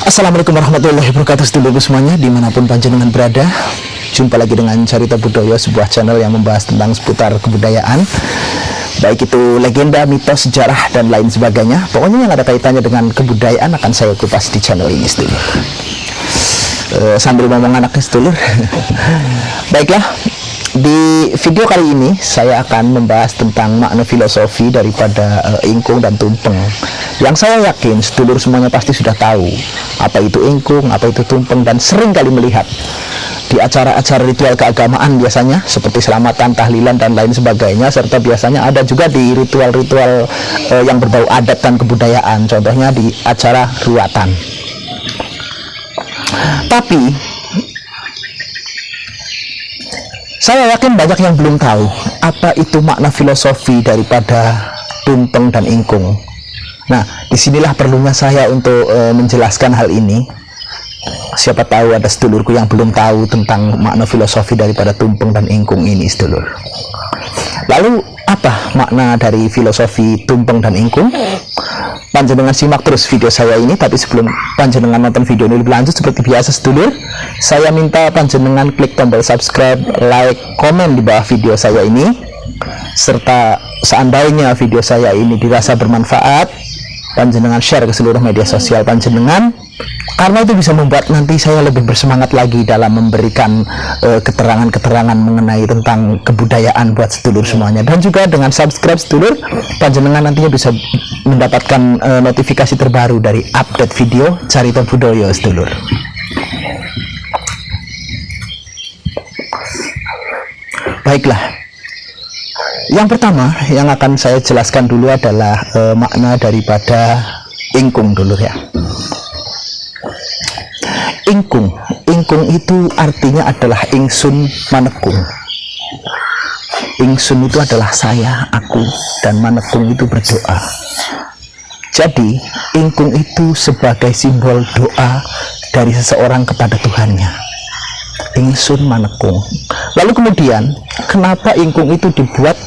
Assalamualaikum warahmatullahi wabarakatuh, sedulurku semuanya dimanapun panjenengan berada. Jumpa lagi dengan Carita Budaya, sebuah channel yang membahas tentang seputar kebudayaan, baik itu legenda, mitos, sejarah, dan lain sebagainya. Pokoknya yang ada kaitannya dengan kebudayaan akan saya kupas di channel ini, sedulur. Sambil ngomong anaknya, sedulur. Baiklah, di video kali ini saya akan membahas tentang makna filosofi daripada ingkung dan tumpeng, yang saya yakin sedulur semuanya pasti sudah tahu apa itu ingkung, apa itu tumpeng, dan sering kali melihat di acara-acara ritual keagamaan biasanya seperti selamatan, tahlilan, dan lain sebagainya, serta biasanya ada juga di ritual-ritual yang berbau adat dan kebudayaan, contohnya di acara ruatan. Tapi saya yakin banyak yang belum tahu apa itu makna filosofi daripada tumpeng dan ingkung. Nah, disinilah perlunya saya untuk menjelaskan hal ini. Siapa tahu ada sedulurku yang belum tahu tentang makna filosofi daripada tumpeng dan ingkung ini, sedulur. Lalu, apa makna dari filosofi tumpeng dan ingkung? Panjenengan simak terus video saya ini, tapi sebelum panjenengan nonton video ini lebih lanjut, seperti biasa sedulur, saya minta panjenengan klik tombol subscribe, like, komen di bawah video saya ini, serta seandainya video saya ini dirasa bermanfaat, panjenengan share ke seluruh media sosial panjenengan, karena itu bisa membuat nanti saya lebih bersemangat lagi dalam memberikan keterangan-keterangan mengenai tentang kebudayaan buat sedulur semuanya. Dan juga dengan subscribe sedulur, panjenengan nantinya bisa mendapatkan notifikasi terbaru dari update video Carita Budaya, sedulur. Baiklah, yang pertama yang akan saya jelaskan dulu adalah makna daripada ingkung, dulur ya. Ingkung itu artinya adalah ingsun manekung. Ingsun itu adalah saya, aku, dan manekung itu berdoa. Jadi ingkung itu sebagai simbol doa dari seseorang kepada Tuhannya. Ingsun manekung. Lalu kemudian kenapa ingkung itu dibuat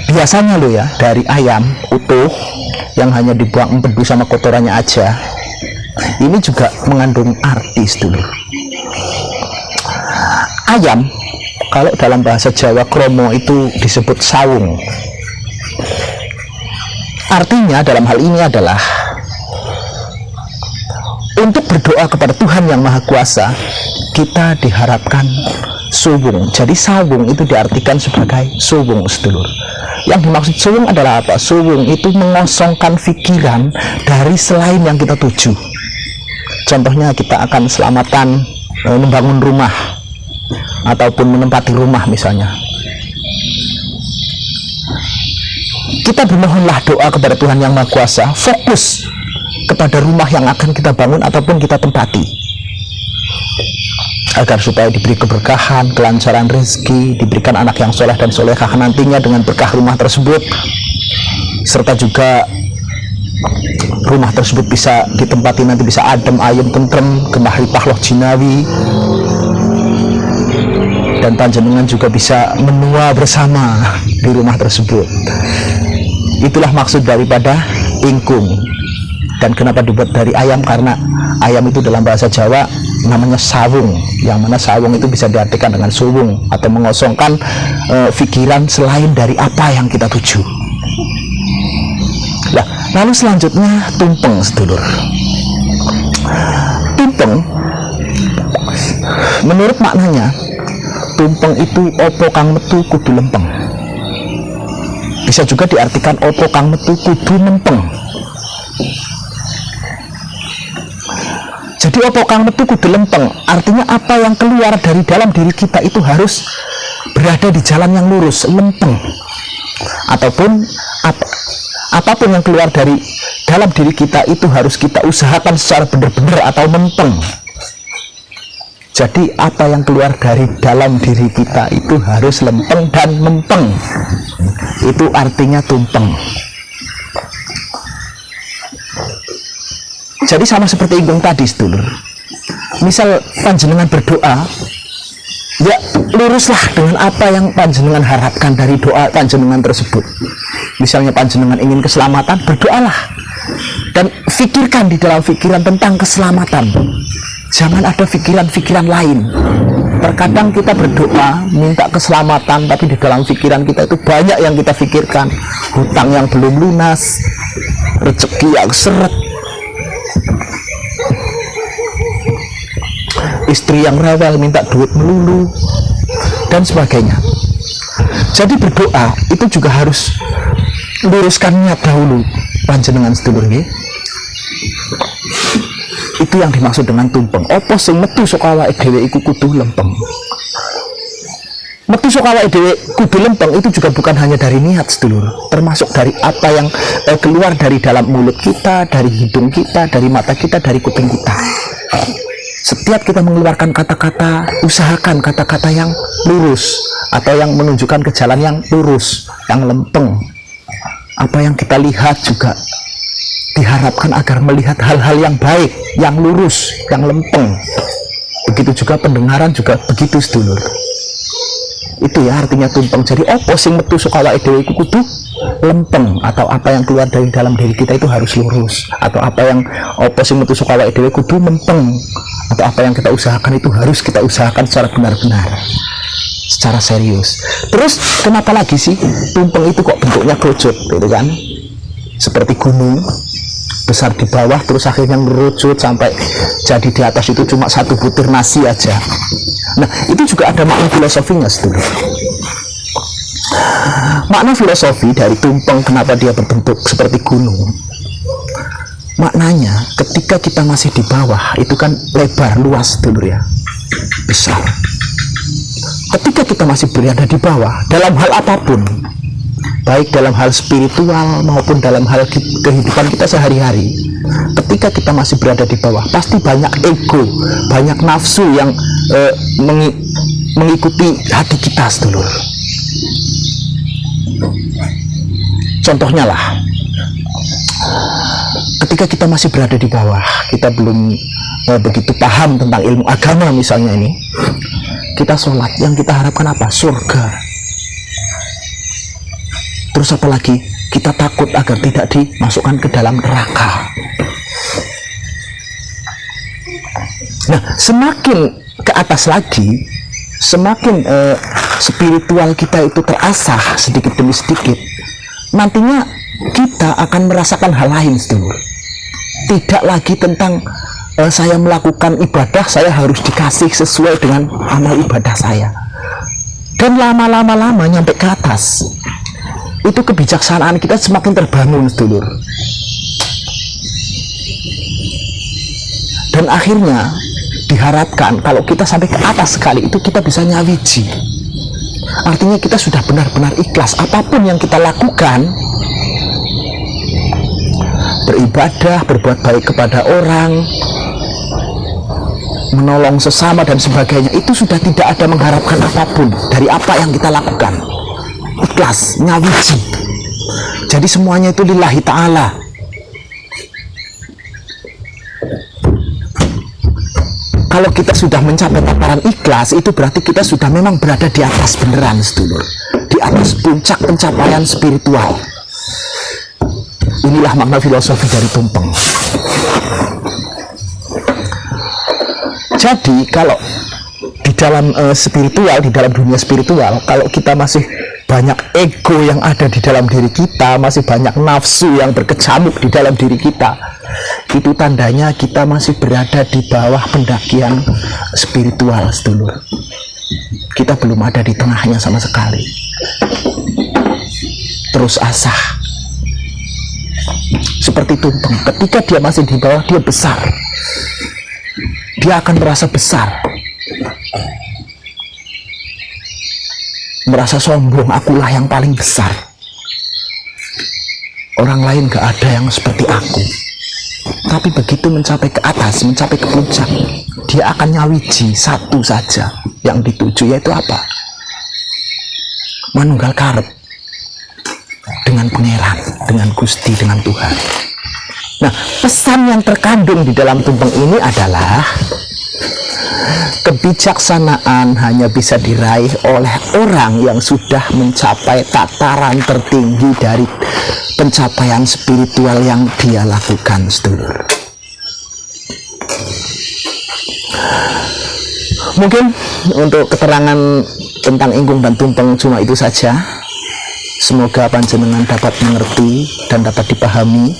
biasanya loh ya dari ayam utuh yang hanya dibuang empedu sama kotorannya aja? Ini juga mengandung arti, sedulur. Ayam, kalau dalam bahasa Jawa kromo itu disebut sawung. Artinya dalam hal ini adalah untuk berdoa kepada Tuhan yang Maha Kuasa, kita diharapkan suwung. Jadi sawung itu diartikan sebagai suwung, sedulur. Yang dimaksud suwung adalah apa? Suwung itu mengosongkan pikiran dari selain yang kita tuju. Contohnya kita akan selamatan membangun rumah ataupun menempati rumah misalnya. Kita bermohonlah doa kepada Tuhan yang Maha Kuasa, fokus kepada rumah yang akan kita bangun ataupun kita tempati, agar supaya diberi keberkahan, kelancaran rezeki, diberikan anak yang soleh dan solehah nantinya dengan berkah rumah tersebut, serta juga rumah tersebut bisa ditempati nanti bisa adem, ayem, tentrem, gemah ripah loh jinawi, dan panjenengan juga bisa menua bersama di rumah tersebut. Itulah maksud daripada ingkung. Dan kenapa dibuat dari ayam? Karena ayam itu dalam bahasa Jawa namanya sawung, yang mana sawung itu bisa diartikan dengan suwung atau mengosongkan pikiran selain dari apa yang kita tuju. Nah, lalu selanjutnya tumpeng, sedulur. Tumpeng, menurut maknanya, tumpeng itu opo kang metu kudu lempeng. Bisa juga diartikan opo kang metu kudu lempeng. Jadi opo kang metu kudu lempeng artinya apa yang keluar dari dalam diri kita itu harus berada di jalan yang lurus, lempeng. Ataupun apapun yang keluar dari dalam diri kita itu harus kita usahakan secara benar-benar atau lempeng. Jadi apa yang keluar dari dalam diri kita itu harus lempeng dan mempeng. Itu artinya tumpeng. Jadi sama seperti ingkung tadi, sedulur. Misal panjenengan berdoa, ya luruslah dengan apa yang panjenengan harapkan dari doa panjenengan tersebut. Misalnya panjenengan ingin keselamatan, berdoalah Dan pikirkan di dalam pikiran tentang keselamatan. Jangan ada pikiran-pikiran lain. Terkadang kita berdoa minta keselamatan, tapi di dalam pikiran kita itu banyak yang kita pikirkan. Hutang yang belum lunas, rezeki yang seret, istri yang rewel minta duit melulu, dan sebagainya. Jadi berdoa itu juga harus luruskan niat dahulu panjenengan sedulur nggih. Itu yang dimaksud dengan tumpeng. Apa sing metu saka awake dhewe iku kudu lempeng. Metu saka awake dhewe kudu lempeng itu juga bukan hanya dari niat sedulur, termasuk dari apa yang keluar dari dalam mulut kita, dari hidung kita, dari mata kita, dari kuping kita. Setiap kita mengeluarkan kata-kata, usahakan kata-kata yang lurus atau yang menunjukkan ke jalan yang lurus, yang lempeng. Apa yang kita lihat juga diharapkan agar melihat hal-hal yang baik, yang lurus, yang lempeng. Begitu juga pendengaran juga begitu sedulur. Itu ya artinya tumpeng. Jadi apa sing metu saka awake dhewe iku kudu lempeng, atau apa yang keluar dari dalam diri kita itu harus lurus, atau apa sing metu saka awake dhewe kudu lempeng, atau apa yang kita usahakan itu harus kita usahakan secara benar-benar, secara serius. Terus kenapa lagi sih tumpeng itu kok bentuknya kerucut gitu kan? Seperti gunung besar di bawah terus akhirnya ngerucut sampai jadi di atas itu cuma satu butir nasi aja. Nah itu juga ada makna filosofinya sedulur. Makna filosofi dari tumpeng kenapa dia berbentuk seperti gunung, maknanya ketika kita masih di bawah itu kan lebar luas sedulur ya, besar. Ketika kita masih berada di bawah dalam hal apapun, baik dalam hal spiritual maupun dalam hal kehidupan kita sehari-hari, ketika kita masih berada di bawah pasti banyak ego, banyak nafsu yang mengikuti hati kita sedulur. Contohnya lah, ketika kita masih berada di bawah, kita belum begitu paham tentang ilmu agama misalnya ini, kita sholat, yang kita harapkan apa? Surga. Terus apa lagi? Kita takut agar tidak dimasukkan ke dalam neraka. Nah, semakin ke atas lagi, semakin spiritual kita itu terasah sedikit demi sedikit, nantinya kita akan merasakan hal lain sedulur. Tidak lagi tentang saya melakukan ibadah, saya harus dikasih sesuai dengan amal ibadah saya. Dan lama-lama nyampe ke atas, itu kebijaksanaan kita semakin terbangun sedulur. Dan akhirnya diharapkan kalau kita sampai ke atas sekali itu kita bisa nyawiji. Artinya kita sudah benar-benar ikhlas apapun yang kita lakukan, beribadah, berbuat baik kepada orang, menolong sesama dan sebagainya, itu sudah tidak ada mengharapkan apapun dari apa yang kita lakukan. Ikhlas, nyawiji. Jadi semuanya itu lillahi ta'ala. Kalau kita sudah mencapai tataran ikhlas, itu berarti kita sudah memang berada di atas beneran sedulur, di atas puncak pencapaian spiritual. Inilah makna filosofi dari tumpeng. Jadi kalau di dalam spiritual, di dalam dunia spiritual, kalau kita masih banyak ego yang ada di dalam diri kita, masih banyak nafsu yang berkecamuk di dalam diri kita, itu tandanya kita masih berada di bawah pendakian spiritual sedulur. Kita belum ada di tengahnya sama sekali. Terus asah seperti tumpeng, ketika dia masih di bawah dia besar, dia akan merasa besar, merasa sombong, akulah yang paling besar, orang lain gak ada yang seperti aku. Tapi begitu mencapai ke atas, mencapai ke puncak, dia akan nyawiji satu saja yang dituju, yaitu apa? Manunggal karep dengan pangeran, dengan Gusti, dengan Tuhan. Nah, pesan yang terkandung di dalam tumpeng ini adalah Kebijaksanaan hanya bisa diraih oleh orang yang sudah mencapai tataran tertinggi dari pencapaian spiritual yang dia lakukan, sedulur. Mungkin untuk keterangan tentang ingkung dan tumpeng cuma itu saja. Semoga panjenengan dapat mengerti dan dapat dipahami.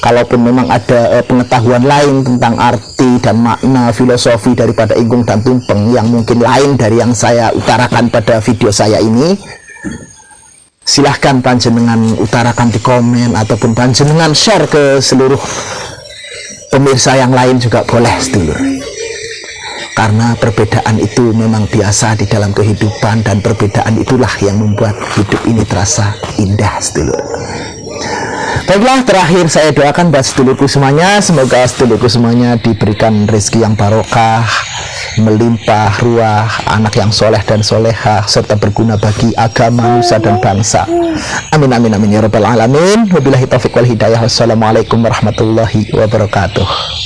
Kalaupun memang ada pengetahuan lain tentang arti dan makna filosofi daripada ingkung dan tumpeng yang mungkin lain dari yang saya utarakan pada video saya ini, silahkan panjenengan utarakan di komen, ataupun panjenengan share ke seluruh pemirsa yang lain juga boleh, sedulur. Karena perbedaan itu memang biasa di dalam kehidupan, dan perbedaan itulah yang membuat hidup ini terasa indah, sedulur. Baiklah, terakhir saya doakan buat sedulurku semuanya, semoga sedulurku semuanya diberikan rezeki yang barokah, melimpah ruah, anak yang soleh dan solehah, serta berguna bagi agama, nusa dan bangsa. Amin amin amin ya rabbal alamin. Wabillahi taufiq wal hidayah. Wassalamualaikum warahmatullahi wabarakatuh.